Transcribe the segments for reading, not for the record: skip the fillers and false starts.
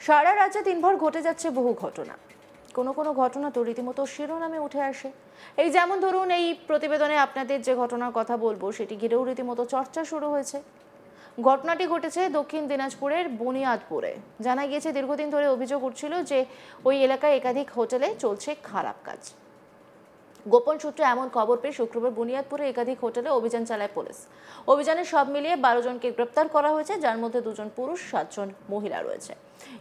সারা রাজ্যে দিনভর ঘটে যাচ্ছে বহু ঘটনা। কোনো কোনো ঘটনা তো রীতিমতো শিরোনামে উঠে আসে। এই যেমন ধরুন, এই প্রতিবেদনে আপনাদের যে ঘটনার কথা বলবো সেটি ঘিরেও রীতিমতো চর্চা শুরু হয়েছে। ঘটনাটি ঘটেছে দক্ষিণ দিনাজপুরের বুনিয়াদপুরে। জানা গিয়েছে, দীর্ঘদিন ধরে অভিযোগ উঠছিল যে ওই এলাকায় একাধিক হোটেলে চলছে খারাপ কাজ। গোপন সূত্রে এমন খবর পেয়ে শুক্রবার বুনিয়াদপুরে একাধিক হোটেলে অভিযান চালায় পুলিশ। অভিযানে সব মিলিয়ে 12 জনকে গ্রেপ্তার করা হয়েছে, যার মধ্যে 2 জন পুরুষ, 7 জন মহিলা রয়েছে।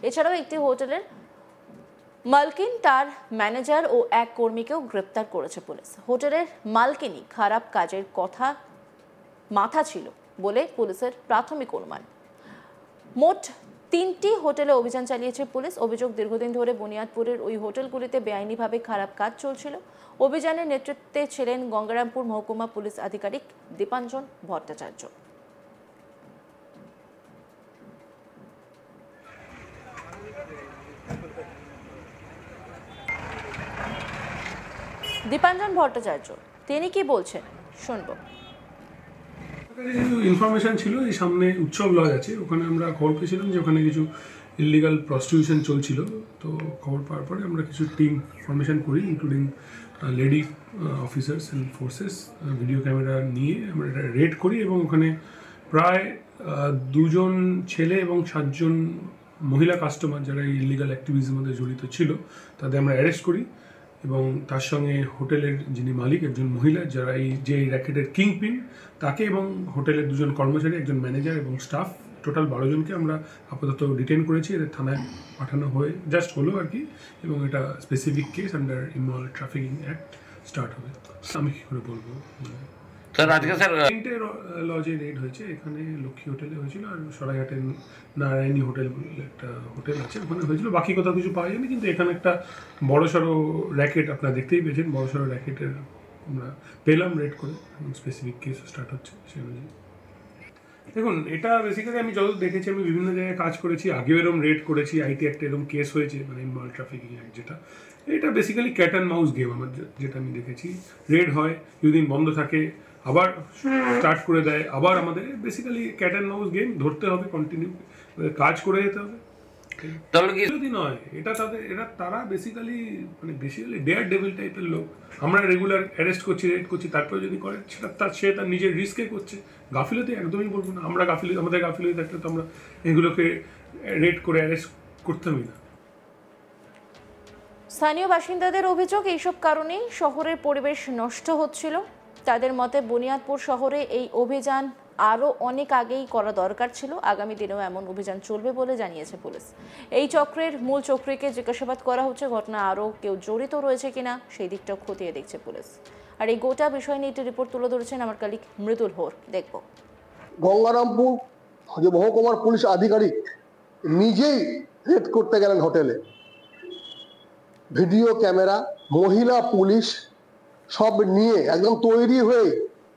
এছাড়াও একটি হোটেলের মালকিন, তার ম্যানেজার ও এক কর্মীকেও গ্রেপ্তার করেছে পুলিশ। হোটেলের মালকিনি খারাপ কাজের কথা মাথা ছিল বলে পুলিশের প্রাথমিক অনুমান। মোট 3টি হোটেলে অভিযান চালিয়েছে পুলিশ। অভিযোগ, দীর্ঘদিন ধরে বুনিয়াদপুরের ওই হোটেলগুলিতে বেআইনিভাবে খারাপ কাজ চলছিল। অভিযানের নেতৃত্বে ছিলেন গঙ্গারামপুর মহকুমা পুলিশ আধিকারিক দীপাঞ্জন ভট্টাচার্য। দীপাঞ্জন ভট্টাচার্য তিনি কি বলছেন শুনবো। ইনফরমেশন ছিল এই সামনে উৎসব লজ আছে, ওখানে আমরা খবর পেয়েছিলাম যে ওখানে কিছু ইললিগাল প্রস্টিটিউশন চলছিল। তো খবর পাওয়ার পরে আমরা কিছু টিম ফরমেশন করি, including lady officers and forces, video camera নিয়ে আমরা এটা রেড করি এবং ওখানে প্রায় 2 জন ছেলে এবং 7 জন মহিলা কাস্টমার যারা এই ইললিগাল অ্যাক্টিভিটির মধ্যে জড়িত ছিল তাদের আমরা অ্যারেস্ট করি। এবং তার সঙ্গে হোটেলের যিনি মালিক, একজন মহিলা যারা এই যে র্যাকেটের কিংপিন, তাকে এবং হোটেলের 2 জন কর্মচারী, একজন ম্যানেজার এবং স্টাফ, টোটাল 12 জনকে আমরা আপাতত ডিটেন করেছি। এদের থানায় পাঠানো হয়ে জাস্ট হলো আর কি, এবং এটা specific case under immoral trafficking act start হবে। আমি কী করে বলবো, স্যার আজকে স্যার 3টে লজে রেড হয়েছে। এখানে লক্ষ্মী হোটেলে হয়েছিল আর সরাইঘাটের নারায়ণী হোটেল বলে একটা হোটেল আছে, ওখানে হয়েছিল। বাকি কোথাও কিছু পাওয়া যায়নি, কিন্তু এখানে একটা বড়সড় র্যাকেট আপনারা দেখতেই পেয়েছেন। বড়সড় র্যাকেটের আমরা পেলাম রেড করে, স্পেসিফিক কেস স্টার্ট হচ্ছে সেই অনুযায়ী। দেখুন, এটা বেসিক্যালি আমি যত দেখেছি, আমি বিভিন্ন জায়গায় কাজ করেছি, আগেও এরকম রেড করেছি, আইটি একটা এরকম কেস হয়েছে, মানে ইমরাল ট্রাফিকিং অ্যাক্ট যেটা, এটা basically cat and mouse game. আমার যেটা আমি দেখেছি, রেড হয়, কিছুদিন বন্ধ থাকে, আবার স্টার্ট করে দেয়, আবার আমাদের basically cat and mouse game. ধরতে হবে, কন্টিনিউ কাজ করে যেতে হবে। যদি নয়, তারা বেসিক্যালি ডেয়ার ডেভিল টাইপের লোক। আমরা রেগুলার অ্যারেস্ট করছি, রেড করছি, তারপরে যদি করে সেটা সে তার নিজের রিস্কে করছে। গাফিলতি একদমই বলবো না। আমাদের গাফিলতি থাকলে তো আমরা এগুলোকে রেড করে অ্যারেস্ট করতামই না। স্থানীয় বাসিন্দাদের অভিযোগ, এইসব কারণেই শহরের পরিবেশ নষ্ট হচ্ছিল। তাদের মতে বুনিয়াদপুর শহরে এই অভিযান আরও অনেক আগেই করা দরকার ছিল। আগামী দিনেও এমন অভিযান চলবে বলে জানিয়েছে পুলিশ। এই চক্রের মূল চক্রীকে জিজ্ঞাসাবাদ করা হচ্ছে। ঘটনা আরও কেউ জড়িত রয়েছে কিনা সেই দিকটাও খতিয়ে দেখছে পুলিশ। আর এই গোটা বিষয় নিয়ে একটি রিপোর্ট তুলে ধরেছেন আমার কলিগ মৃদুল হোর। দেখব। গঙ্গারামপুর যে মহকুমার পুলিশ আধিকারিক নিজেই রেড করতে গেলেন হোটেলে। ভিডিও ক্যামেরা, মহিলা পুলিশ সব নিয়ে একদম তৈরি হয়ে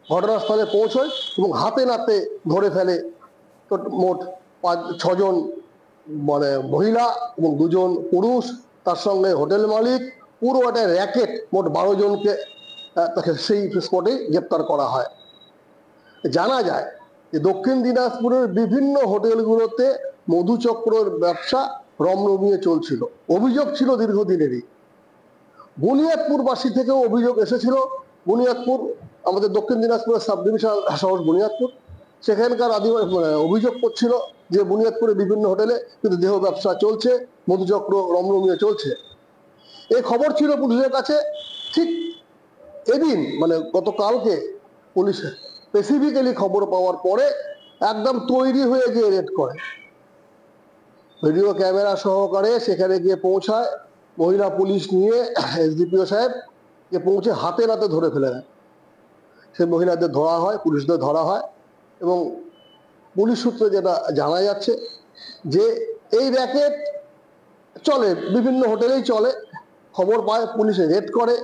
ঘটনাস্থলে পৌঁছয় এবং হাতে নাতে ধরে ফেলে মোট 5-6 জন মানে মহিলা এবং 2 জন পুরুষ, তার সঙ্গে হোটেল মালিক, পুরো একটা র্যাকেট, মোট 12 জনকে তাকে সেই স্পটে গ্রেপ্তার করা হয়। জানা যায় যে দক্ষিণ দিনাজপুরের বিভিন্ন হোটেলগুলোতে মধুচক্রের ব্যবসা রমরমিয়ে চলছিল। অভিযোগ ছিল দীর্ঘদিনেরই। বুনিয়াদপুরবাসী থেকেও অভিযোগ এসেছিল। বুনিয়াদপুর আমাদের দক্ষিণ দিনাজপুরের সাব ডিভিশনাল শহর বুনিয়াদপুর, সেখানকার অভিযোগ করছিল যে বুনিয়াদপুরে বিভিন্ন হোটেলে কিন্তু দেহ ব্যবসা চলছে, মধুচক্র রমরমিয়ে চলছে। এই খবর ছিল পুলিশের কাছে। ঠিক এদিন মানে গতকালকে পুলিশ স্পেসিফিক্যালি খবর পাওয়ার পরে একদম তৈরি হয়ে গিয়ে রেড করে, ভিডিও ক্যামেরা সহকারে সেখানে গিয়ে পৌঁছায়। মহিলা পুলিশ নিয়ে এসডিপিও সাহেব গিয়ে পৌঁছে হাতে নাতে ধরে ফেলে দেয়। সে মহিলাদের ধরা হয়, পুলিশদের ধরা হয়। এবং পুলিশ সূত্রে যেটা জানা যাচ্ছে যে এই র্যাকেট চলে, বিভিন্ন হোটেলেই চলে। খবর পায়, পুলিশে রেড করে,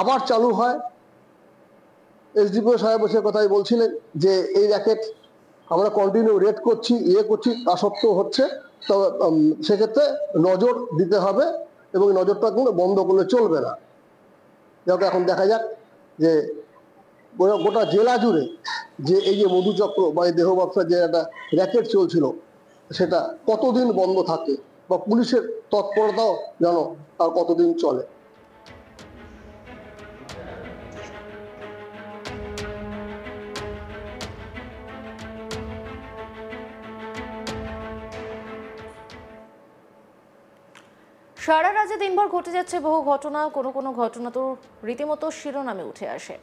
আবার চালু হয়। এসডিপিও সাহেব সে কথাই বলছিলেন যে এই র্যাকেট আমরা কন্টিনিউ রেড করছি, করছি, তা সত্ত্বেও হচ্ছে। তবে সেক্ষেত্রে নজর দিতে হবে এবং নজরটা কিন্তু বন্ধ করলে চলবে না। যাতে এখন দেখা যাক যে গোটা জেলা জুড়ে যে এই যে মধুচক্র বা এই দেহ ব্যবসার যে একটা র্যাকেট চলছিল সেটা কতদিন বন্ধ থাকে বা পুলিশের তৎপরতাও যেন আর কতদিন চলে। সারা রাজ্যে দিনভর ঘটে যাচ্ছে বহু ঘটনা, কোনো কোনো ঘটনা তো রীতিমতো শিরোনামে উঠে আসে।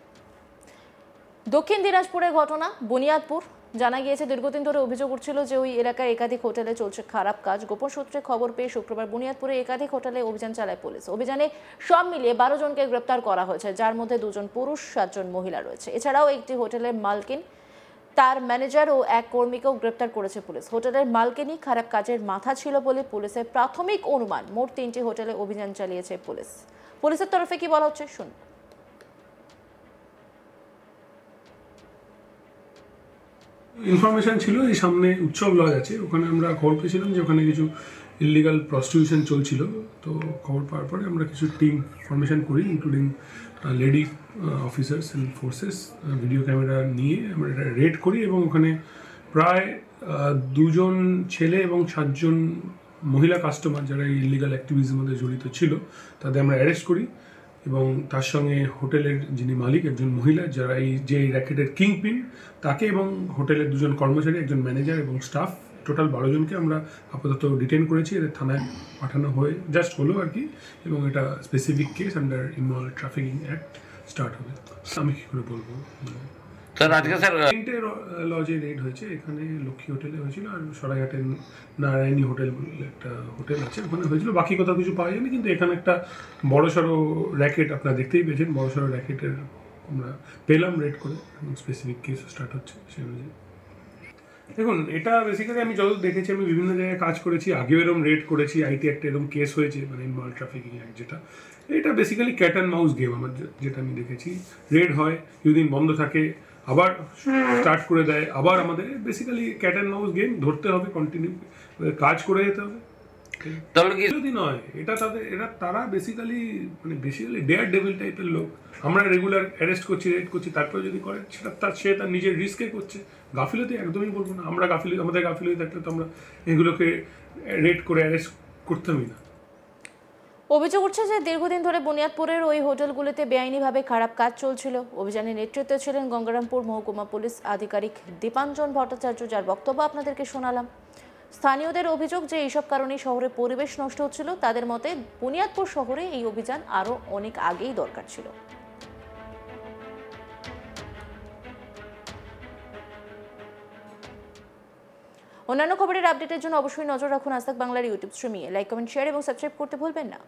দক্ষিণ দিনাজপুরের ঘটনা বুনিয়াদপুর। জানা গিয়েছে দীর্ঘদিন ধরে অভিযোগ উঠছিল যে ওই এলাকায় একাধিক হোটেলে চলছে খারাপ কাজ। গোপন সূত্রে খবর পেয়ে শুক্রবার বুনিয়াদপুরে একাধিক হোটেলে অভিযান চালায় পুলিশ। অভিযানে সব মিলিয়ে 12 জনকে গ্রেপ্তার করা হয়েছে, যার মধ্যে 2 জন পুরুষ 7 জন মহিলা রয়েছে। এছাড়াও একটি হোটেলের মালকিন, তার ম্যানেজার ও এক কর্মীকেও গ্রেপ্তার করেছে পুলিশ। হোটেলের মালকিনই খারাপ কাজের মাথা ছিল বলে পুলিশের প্রাথমিক অনুমান। মোট 3টি হোটেলে অভিযান চালিয়েছে পুলিশ। পুলিশের তরফে কি বলা হচ্ছে শুনুন। ইনফরমেশন ছিল এই সামনে উৎসব লজ আছে, ওখানে আমরা খবর পেয়েছিলাম যে ওখানে কিছু ইলিগাল প্রস্টিটিউশন চলছিল। তো খবর পাওয়ার পরে আমরা কিছু টিম ফরমেশন করি, including lady officers and forces, video camera নিয়ে আমরা এটা রেড করি এবং ওখানে প্রায় 2 জন ছেলে এবং 7 জন মহিলা কাস্টমার যারা এই ইলিগাল অ্যাক্টিভিটির মধ্যে জড়িত ছিল তাদের আমরা অ্যারেস্ট করি। এবং তার সঙ্গে হোটেলের যিনি মালিক একজন মহিলা, যারা এই র্যাকেটের কিং পিন, তাকে এবং হোটেলের 2 জন কর্মচারী, একজন ম্যানেজার এবং স্টাফ, টোটাল 12 জনকে আমরা আপাতত ডিটেন করেছি। এদের থানায় পাঠানো হয়ে জাস্ট হলো আর কি, এবং এটা specific case under immoral trafficking act start হবে। আমি কী করে বলবো, স্যার আজকে স্যার 3টে লজে রেড হয়েছে। এখানে লক্ষ্মী হোটেলে হয়েছিল আর সরাইঘাটের নারায়ণী হোটেল বলে একটা হোটেল আছে, ওখানে হয়েছিল। বাকি কোথাও কিছু পাওয়া যায়নি, কিন্তু এখানে একটা বড়সড় র্যাকেট আপনারা দেখতেই পেয়েছেন। বড়সড় র্যাকেটের আমরা পেলাম রেড করে, এবং স্পেসিফিক কেস স্টার্ট হচ্ছে সেই অনুযায়ী। দেখুন, এটা বেসিক্যালি আমি যত দেখেছি, আমি বিভিন্ন জায়গায় কাজ করেছি, আগেও এরকম রেড করেছি, আইটি একটা এরকম কেস হয়েছে, মানে ইনভলভ ট্রাফিকিং অ্যাক্ট যেটা। এটা basically cat and mouse game আমার যেটা আমি দেখেছি। রেড হয়, কিছুদিন বন্ধ থাকে, আবার স্টার্ট করে দেয়, আবার আমাদের basically cat and mouse game. ধরতে হবে, কন্টিনিউ কাজ করে যেতে হবে। তাহলে কি যদি নয়, তারা বেসিক্যালি ডেয়ার ডেভিল টাইপের লোক। আমরা রেগুলার অ্যারেস্ট করছি, রেড করছি, তারপরে যদি করে সেটা সে তার নিজের রিস্কে করছে। গাফিলতি একদমই বলবো না। আমাদের গাফিলতি থাকলে তো আমরা এগুলোকে রেড করে অ্যারেস্ট করতামই না। অভিযোগ উঠছে যে দীর্ঘদিন ধরে বুনিয়াদপুরের ওই হোটেলগুলিতে বেআইনিভাবে খারাপ কাজ চলছিল। অভিযানে নেতৃত্বে ছিলেন গঙ্গারামপুর মহকুমা পুলিশ আধিকারিক দীপাঞ্জন ভট্টাচার্য, যার বক্তব্য আপনাদেরকে শোনালাম। স্থানীয়দের অভিযোগ যে এইসব কারণেই শহরে পরিবেশ নষ্ট হচ্ছিল। তাদের মতে বুনিয়াদপুর শহরে এই অভিযান আরও অনেক আগেই দরকার ছিল। অন্যান্য খবরের আপডেটের জন্য অবশ্যই নজর রাখুন আজ তাক বাংলার ইউটিউব স্ট্রিমে। লাইক, কমেন্ট, শেয়ার এবং সাবস্ক্রাইব করতে ভুলবেন না।